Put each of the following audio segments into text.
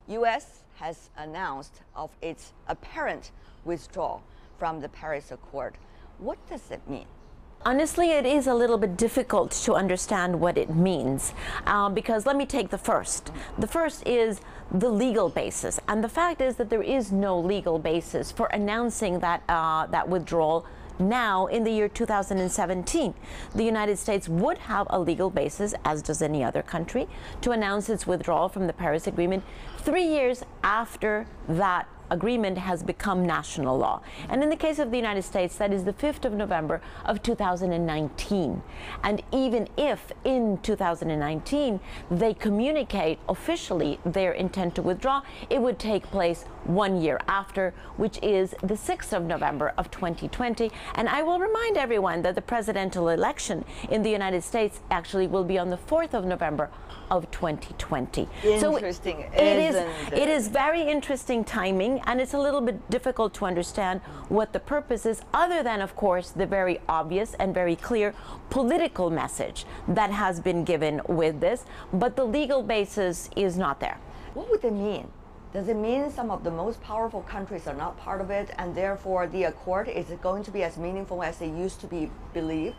U.S. has announced of its apparent withdrawal from the Paris Accord. What does it mean? Honestly, it is a little bit difficult to understand what it means because let me take the first. The first is the legal basis, and the fact is that there is no legal basis for announcing that that withdrawal now in the year 2017. The United States would have a legal basis, as does any other country, to announce its withdrawal from the Paris Agreement 3 years after that agreement has become national law. And in the case of the United States, that is the 5th of November of 2019. And even if in 2019 they communicate officially their intent to withdraw, it would take place 1 year after, which is the 6th of November of 2020. And I will remind everyone that the presidential election in the United States actually will be on the 4th of November of 2020. Interesting, so it is very interesting timing, and it's a little bit difficult to understand what the purpose is, other than, of course, the very obvious and very clear political message that has been given with this, but the legal basis is not there. What would it mean? Does it mean some of the most powerful countries are not part of it, and therefore the accord is going to be as meaningful as it used to be believed?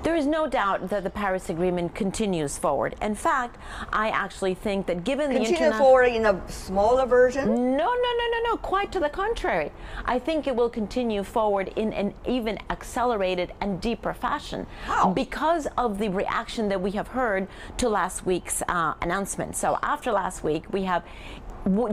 There is no doubt that the Paris Agreement continues forward. In fact, I actually think that given the continue forward in a smaller version? No. Quite to the contrary. I think it will continue forward in an even accelerated and deeper fashion. How? Because of the reaction that we have heard to last week's announcement. So after last week, we have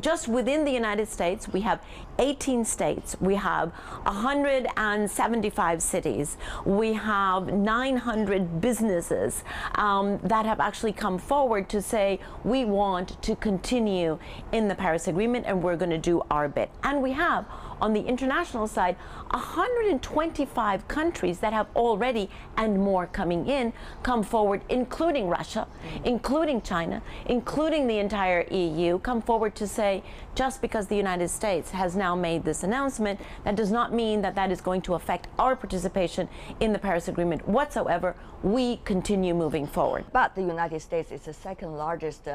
just within the United States, we have 18 states, we have 175 cities, we have 900 businesses that have actually come forward to say we want to continue in the Paris Agreement and we're going to do our bit. And we have, on the international side, 125 countries that have already, and more coming in, come forward, including Russia, including China, including the entire EU, come forward to say just because the United States has now made this announcement, that does not mean that that is going to affect our participation in the Paris Agreement whatsoever. We continue moving forward. But the United States is the second largest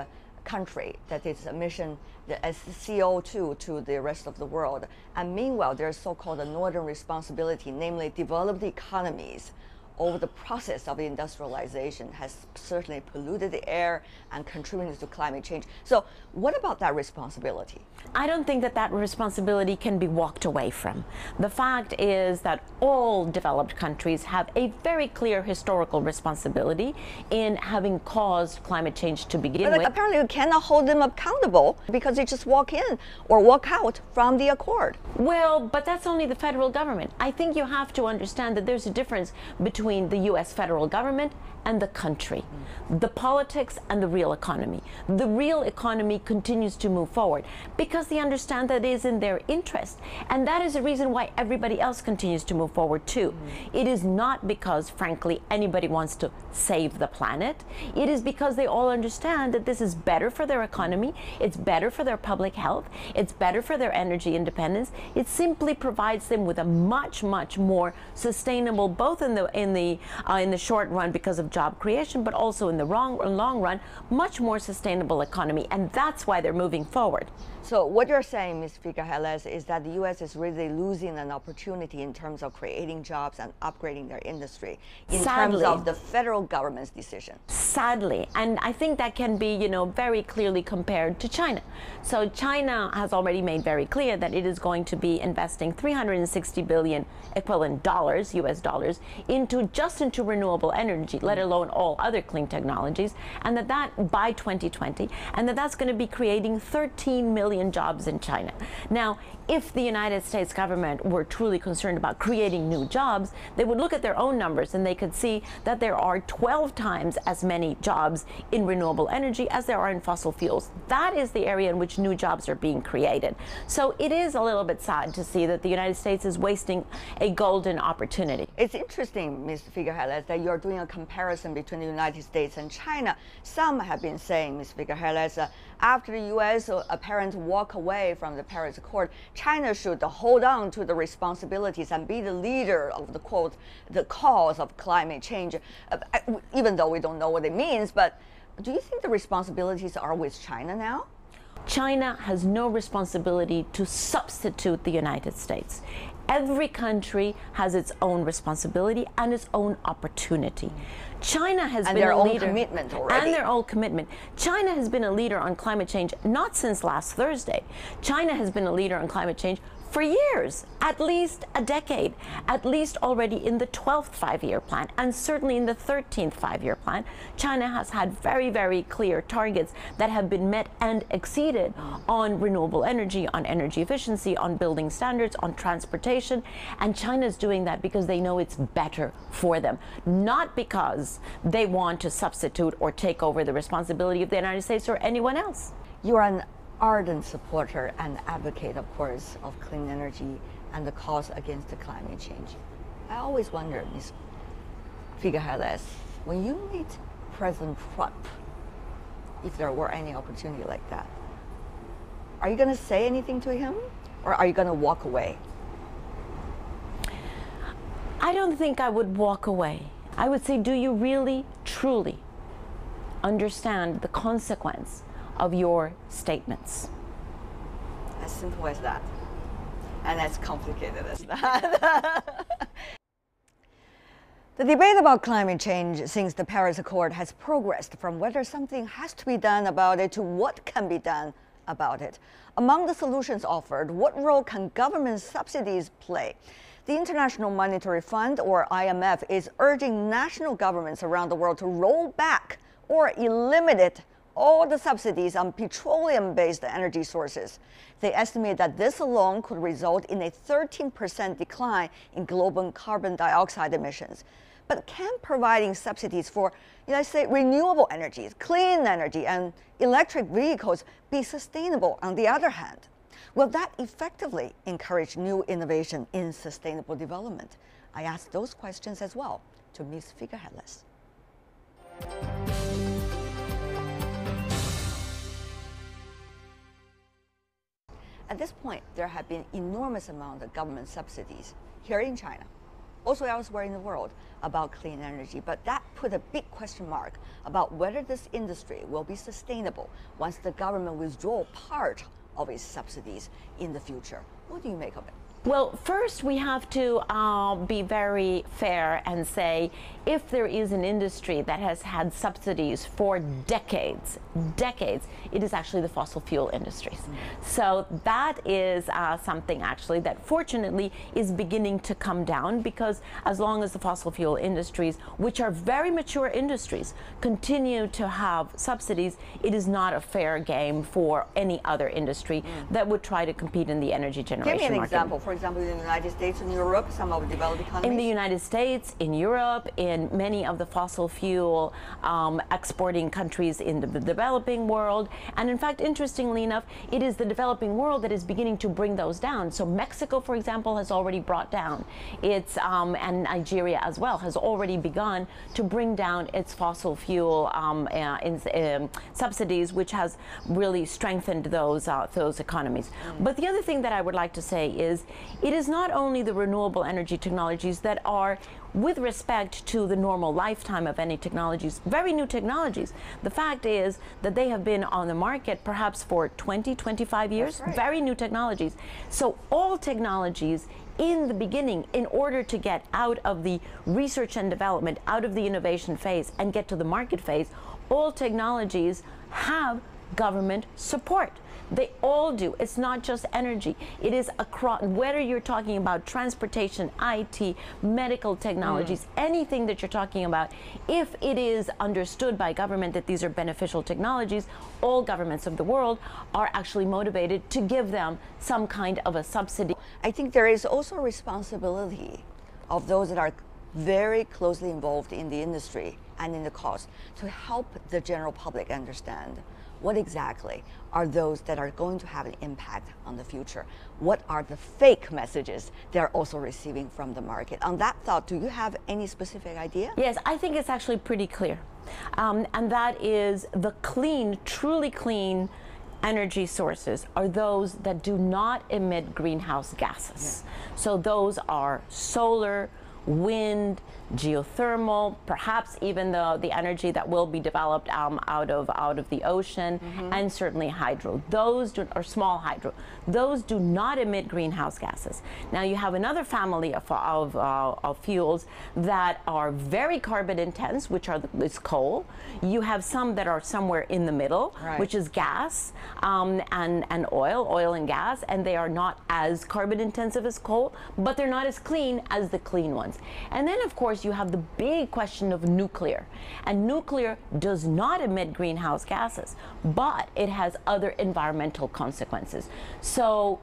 country that is emission as CO2 to the rest of the world. And meanwhile, there's so-called a northern responsibility, namely developed economies over the process of industrialization has certainly polluted the air and contributed to climate change. So what about that responsibility? I don't think that that responsibility can be walked away from. The fact is that all developed countries have a very clear historical responsibility in having caused climate change to begin with. Apparently you cannot hold them accountable because they just walk in or walk out from the accord. Well, but that's only the federal government. I think you have to understand that there's a difference between the U.S. federal government and the country, the politics and the real economy. The real economy continues to move forward because they understand that it is in their interest. And that is the reason why everybody else continues to move forward too. It is not because, frankly, anybody wants to save the planet. It is because they all understand that this is better for their economy, it's better for their public health, it's better for their energy independence. It simply provides them with a much more sustainable, both in the short run because of job creation, but also in the long run, much more sustainable economy. And that's why they're moving forward. So what you're saying, Ms. Figueres, is that the U.S. is really losing an opportunity in terms of creating jobs and upgrading their industry in terms of the federal government's decision. Sadly, and I think that can be, very clearly compared to China. So China has already made very clear that it is going to be investing $360 billion equivalent dollars, US dollars, into renewable energy, let alone all other clean technologies, and that by 2020, and that's going to be creating 13 million jobs in China. Now, if the United States government were truly concerned about creating new jobs, they would look at their own numbers and they could see that there are 12 times as many jobs in renewable energy as there are in fossil fuels. That is the area in which new jobs are being created. So it is a little bit sad to see that the United States is wasting a golden opportunity. It's interesting, Ms. Figueres, that you're doing a comparison between the United States and China. Some have been saying, Ms. Figueres, after the U.S. apparent walk away from the Paris Accord, China should hold on to the responsibilities and be the leader of the cause of climate change, even though we don't know what it means. But do you think the responsibilities are with China now? China has no responsibility to substitute the United States. Every country has its own responsibility and its own opportunity. China has been a leader, commitment already. And their own commitment. China has been a leader on climate change not since last Thursday. China has been a leader on climate change for years, at least a decade, at least already in the 12th five-year plan, and certainly in the 13th five-year plan. China has had very, very clear targets that have been met and exceeded on renewable energy, on energy efficiency, on building standards, on transportation, and China's doing that because they know it's better for them, not because they want to substitute or take over the responsibility of the United States or anyone else. You are an ardent supporter and advocate, of course, of clean energy and the cause against the climate change. I always wonder, Ms. Figueres, when you meet President Trump, if there were any opportunity like that, are you going to say anything to him, or are you going to walk away? I don't think I would walk away. I would say, do you really, truly understand the consequence of your statements? As simple as that, and as complicated as that. The debate about climate change since the Paris Accord has progressed from whether something has to be done about it to what can be done about it. Among the solutions offered, what role can government subsidies play? The International Monetary Fund, or IMF, is urging national governments around the world to roll back or eliminate all the subsidies on petroleum-based energy sources. They estimate that this alone could result in a 13% decline in global carbon dioxide emissions. But can providing subsidies for, let's say, renewable energies, clean energy, and electric vehicles be sustainable on the other hand? Will that effectively encourage new innovation in sustainable development? I asked those questions as well to Ms. Figueres. At this point, there have been enormous amounts of government subsidies here in China, also elsewhere in the world, about clean energy. But that put a big question mark about whether this industry will be sustainable once the government withdraws part of its subsidies in the future. What do you make of it? Well, first we have to be very fair and say, if there is an industry that has had subsidies for decades, it is actually the fossil fuel industries. So that is something actually that fortunately is beginning to come down, because as long as the fossil fuel industries, which are very mature industries, continue to have subsidies, it is not a fair game for any other industry that would try to compete in the energy generation market. Give me an example. For example, in the United States and Europe, some of the developed economies? In the United States, in Europe, in many of the fossil fuel exporting countries in the developing world. And in fact, interestingly enough, it is the developing world that is beginning to bring those down. So Mexico, for example, has already brought down its, and Nigeria as well, has already begun to bring down its fossil fuel subsidies, which has really strengthened those economies. But the other thing that I would like to say is, it is not only the renewable energy technologies that are, with respect to the normal lifetime of any technologies, very new technologies. The fact is that they have been on the market perhaps for 20, 25 years, That's right. Very new technologies. So all technologies in the beginning, in order to get out of the research and development, out of the innovation phase and get to the market phase, all technologies have government support. They all do. It's not just energy. It is across, whether you're talking about transportation, IT, medical technologies, anything that you're talking about, if it is understood by government that these are beneficial technologies, all governments of the world are actually motivated to give them some kind of a subsidy. I think there is also a responsibility of those that are very closely involved in the industry and in the cost to help the general public understand what exactly are those that are going to have an impact on the future? What are the fake messages they're also receiving from the market? On that thought, do you have any specific idea? Yes, I think it's actually pretty clear. And that is the clean, truly clean energy sources are those that do not emit greenhouse gases. So those are solar, wind, geothermal, perhaps even the energy that will be developed out of the ocean, and certainly hydro. Those are small hydro. Those do not emit greenhouse gases. Now you have another family of fuels that are very carbon intense, which is coal. You have some that are somewhere in the middle, right, which is gas and oil and gas, and they are not as carbon intensive as coal, but they're not as clean as the clean ones. And then of course you have the big question of nuclear, and nuclear does not emit greenhouse gases, but it has other environmental consequences. So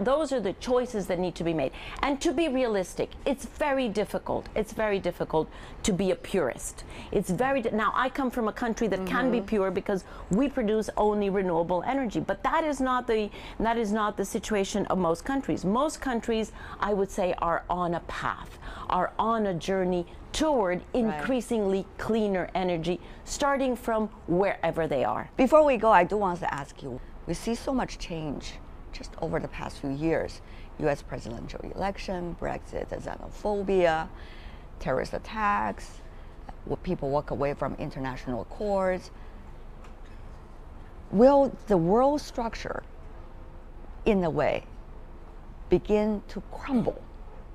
those are the choices that need to be made. And to be realistic, it's very difficult. It's very difficult to be a purist. Now I come from a country that can be pure because we produce only renewable energy, but that is not the situation of most countries. Most countries, I would say, are on a path, are on a journey toward increasingly cleaner energy, starting from wherever they are. Before we go, I do want to ask you, we see so much change just over the past few years. US presidential election, Brexit, xenophobia, terrorist attacks, people walk away from international accords. Will the world structure, in a way, begin to crumble?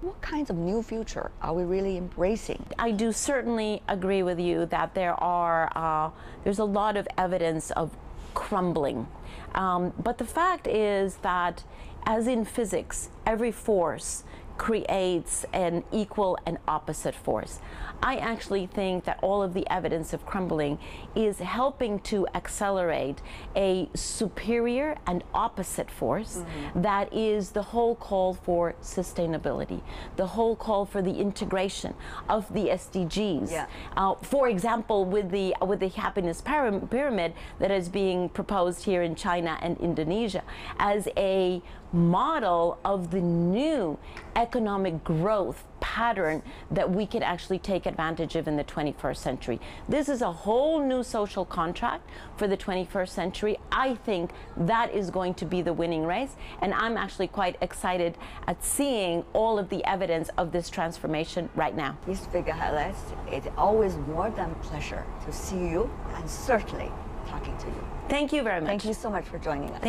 What kinds of new future are we really embracing? I do certainly agree with you that there's a lot of evidence of crumbling. But the fact is that, as in physics, every force creates an equal and opposite force. I actually think that all of the evidence of crumbling is helping to accelerate a superior and opposite force that is the whole call for sustainability, the whole call for the integration of the SDGs. Yeah. For example, with the happiness pyramid that is being proposed here in China and Indonesia as a model of the new economic growth pattern that we can actually take advantage of in the 21st century. This is a whole new social contract for the 21st century. I think that is going to be the winning race, and I'm actually quite excited at seeing all of the evidence of this transformation right now. Ms. Figueres, it's always more than a pleasure to see you and certainly talking to you. Thank you very much. Thank you so much for joining us.